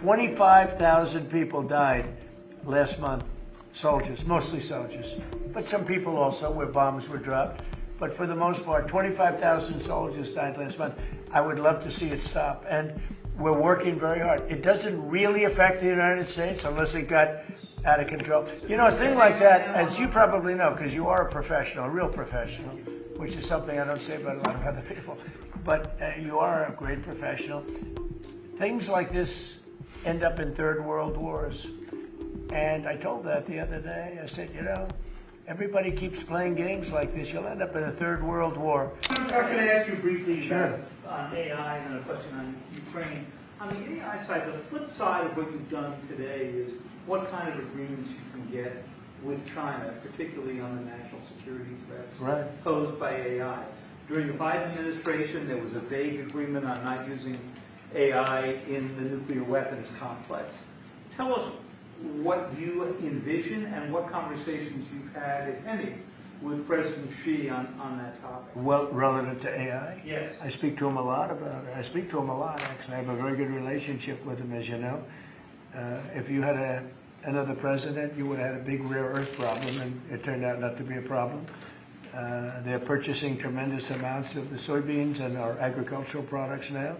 25,000 people died last month, soldiers, mostly soldiers, but some people also where bombs were dropped. But for the most part, 25,000 soldiers died last month. I would love to see it stop. And we're working very hard. It doesn't really affect the United States unless it got out of control. You know, a thing like that, as you probably know, because you are a professional, a real professional, which is something I don't say about a lot of other people, but you are a great professional. Things like this end up in third world wars. And I told that the other day. I said, you know, everybody keeps playing games like this, you'll end up in a third world war. I'm going to ask you briefly Sure. on AI and then a question on Ukraine. On the AI side, the flip side of what you've done today is what kind of agreements you can get with China, particularly on the national security threats posed by AI. During the Biden administration, there was a vague agreement on not using AI in the nuclear weapons complex. Tell us what you envision and what conversations you've had, if any, with President Xi on that topic. Well, relative to AI? Yes. I speak to him a lot about it. I speak to him a lot, actually. I have a very good relationship with him, as you know. If you had another president, you would have had a big rare earth problem, and it turned out not to be a problem. They're purchasing tremendous amounts of the soybeans and our agricultural products now.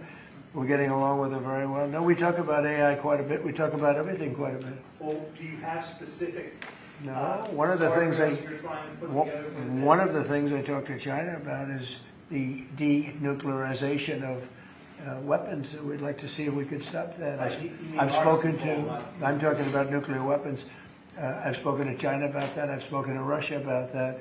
We're getting along with it very well. No, we talk about AI quite a bit. We talk about everything quite a bit. Well, do you have specific No, one of the things you're trying to put together? one of the things I talk to China about is the denuclearization of weapons. We'd like to see if we could stop that. I'm talking about nuclear weapons. I've spoken to China about that. I've spoken to Russia about that.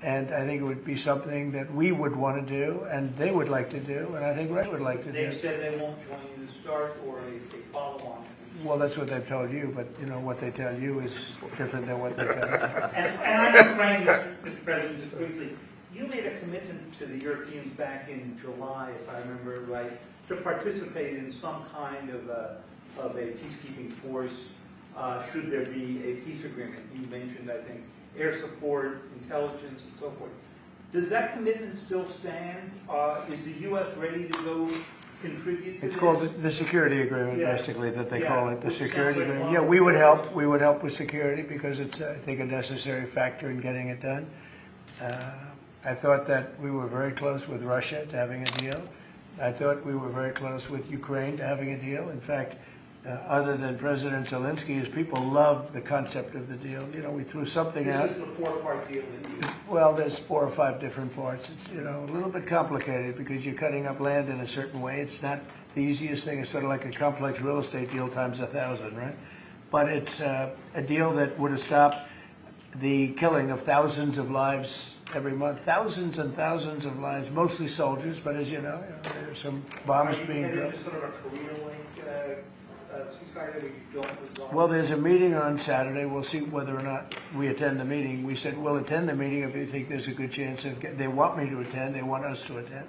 And I think it would be something that we would want to do, and they would like to do, and I think Russia would like to do. They've said they won't join you to start or a follow-on. Well, that's what they've told you, but you know what they tell you is different than what they tell you. And I'm just praying, Mr. President, just briefly, you made a commitment to the Europeans back in July, if I remember right, to participate in some kind of a peacekeeping force should there be a peace agreement. You mentioned, I think, air support, intelligence, and so forth. Does that commitment still stand? Is the U.S. ready to go contribute to It's this? called the security agreement, basically, that they call it, the Which security sounds like agreement. Yeah, we would help. We would help with security because it's, I think, a necessary factor in getting it done. I thought that we were very close with Russia to having a deal. I thought we were very close with Ukraine to having a deal. In fact, other than President Zelensky, his people loved the concept of the deal. You know, we threw something out. This is the four-part deal that you... Well, there's 4 or 5 different parts. It's, you know, a little bit complicated because you're cutting up land in a certain way. It's not the easiest thing. It's sort of like a complex real estate deal times 1,000, right? But it's a deal that would have stopped the killing of thousands of lives every month. Thousands and thousands of lives, mostly soldiers, but as you know there's some bombs being dropped. Sort of a career-length ceasefire that we don't resolve? Well, there's a meeting on Saturday. We'll see whether or not we attend the meeting. We said we'll attend the meeting if we think there's a good chance of they want me to attend. They want us to attend.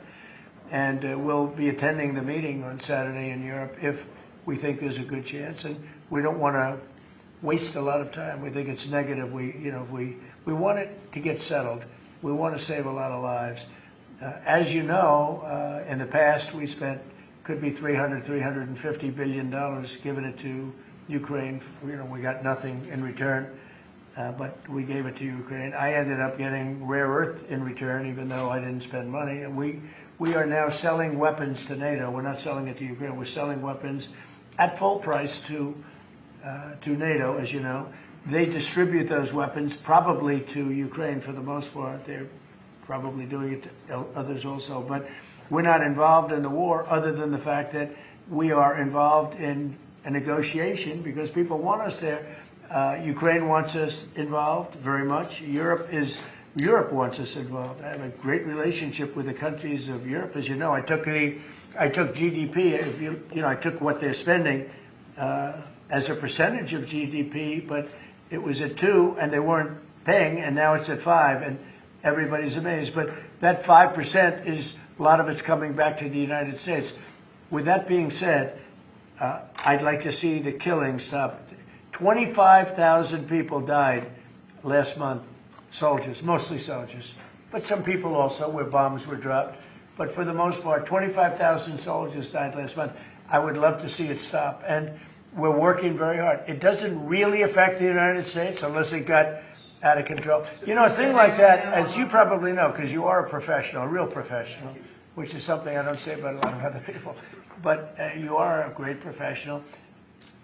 And we'll be attending the meeting on Saturday in Europe if we think there's a good chance. And we don't want to waste a lot of time. We think it's negative. We want it to get settled. We want to save a lot of lives. As you know, in the past we spent could be $350 billion given it to Ukraine. You know, we got nothing in return, but we gave it to Ukraine. I ended up getting rare earth in return, even though I didn't spend money. And we are now selling weapons to NATO. We're not selling it to Ukraine. We're selling weapons at full price to NATO, as you know. They distribute those weapons probably to Ukraine for the most part. They're probably doing it to others also, but we're not involved in the war other than the fact that we are involved in a negotiation because people want us there. Ukraine wants us involved very much. Europe wants us involved. I have a great relationship with the countries of Europe. As you know, I took GDP. I took what they're spending as a percentage of GDP, but it was at 2 and they weren't paying, and now it's at 5, and everybody's amazed. But that 5% is a lot of it's coming back to the United States. With that being said, I'd like to see the killing stop. 25,000 people died last month, soldiers, mostly soldiers, but some people also where bombs were dropped. But for the most part, 25,000 soldiers died last month. I would love to see it stop. And we're working very hard. It doesn't really affect the United States unless it got out of control. You know, a thing like that, as you probably know, because you are a professional, a real professional, which is something I don't say about a lot of other people, but you are a great professional.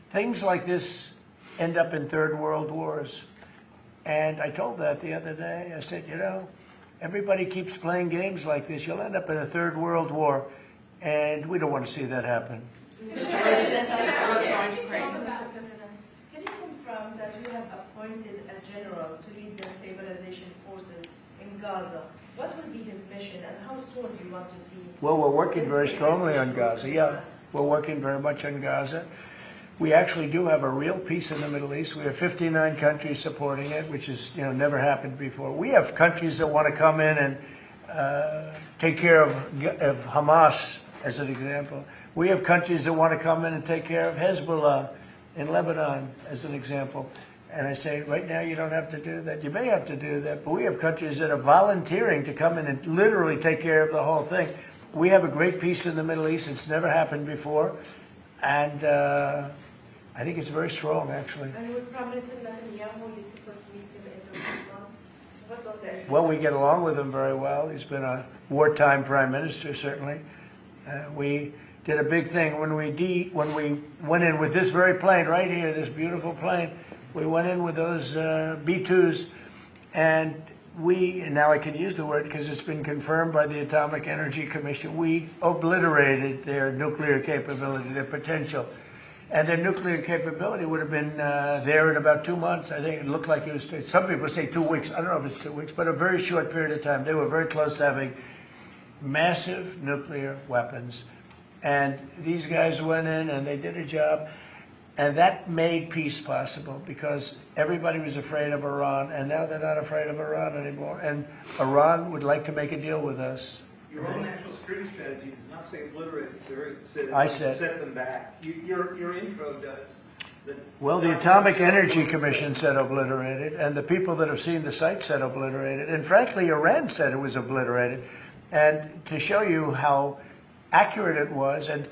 Things like this end up in third world wars. And I told that the other day. I said, you know, everybody keeps playing games like this. You'll end up in a third world war, and we don't want to see that happen. Mr. President, can you confirm that you have appointed a general to lead the stabilization forces in Gaza? What will be his mission, and how soon do you want to see? Well, we're working very strongly on Gaza. Yeah, we're working very much on Gaza. We actually do have a real peace in the Middle East. We have 59 countries supporting it, which is, you know, never happened before. We have countries that want to come in and take care of Hamas, as an example. We have countries that want to come in and take care of Hezbollah in Lebanon, as an example. And I say, right now, you don't have to do that. You may have to do that, but we have countries that are volunteering to come in and literally take care of the whole thing. We have a great peace in the Middle East. It's never happened before. And I think it's very strong, actually. And with Prime Minister Netanyahu, you're supposed to meet him in Lebanon. What's on that? Well, we get along with him very well. He's been a wartime prime minister, certainly. We did a big thing when we went in with this very plane right here, this beautiful plane. We went in with those B-2s, and now I can use the word because it's been confirmed by the Atomic Energy Commission, we obliterated their nuclear capability, their potential. And their nuclear capability would have been there in about 2 months. I think it looked like it was, some people say 2 weeks. I don't know if it's 2 weeks, but a very short period of time. They were very close to having massive nuclear weapons. And these guys went in and they did a job. And that made peace possible because everybody was afraid of Iran. And now they're not afraid of Iran anymore. And Iran would like to make a deal with us. Your own national security strategy does not say obliterate, it says set them back. Your intro does. Well, the Atomic Energy Commission said obliterated, and the people that have seen the site said obliterated, and frankly, Iran said it was obliterated. And to show you how accurate it was, and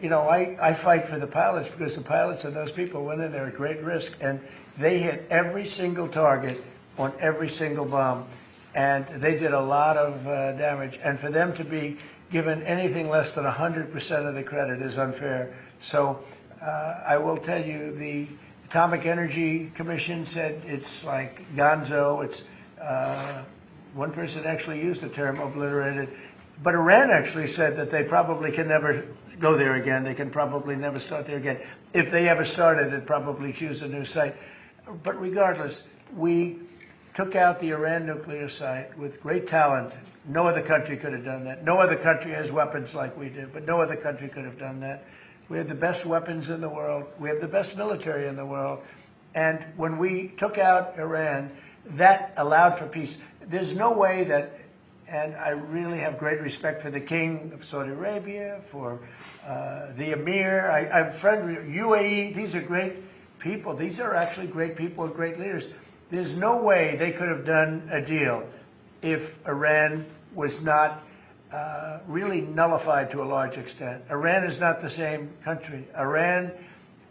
you know, I fight for the pilots because the pilots and those people went in there at great risk, and they hit every single target on every single bomb. And they did a lot of damage. And for them to be given anything less than 100% of the credit is unfair. So I will tell you, the Atomic Energy Commission said it's like gonzo. It's one person actually used the term obliterated. But Iran actually said that they probably can never go there again. They can probably never start there again. If they ever started, they'd probably choose a new site. But regardless, we took out the Iran nuclear site with great talent. No other country could have done that. No other country has weapons like we do, but no other country could have done that. We have the best weapons in the world. We have the best military in the world. And when we took out Iran, that allowed for peace. There's no way that, and I really have great respect for the King of Saudi Arabia, for the Emir. I'm friend with UAE. These are great people. These are actually great people and great leaders. There's no way they could have done a deal if Iran was not really nullified to a large extent. Iran is not the same country. Iran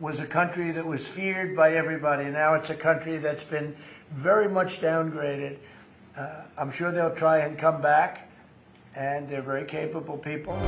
was a country that was feared by everybody. Now it's a country that's been very much downgraded. I'm sure they'll try and come back, and they're very capable people.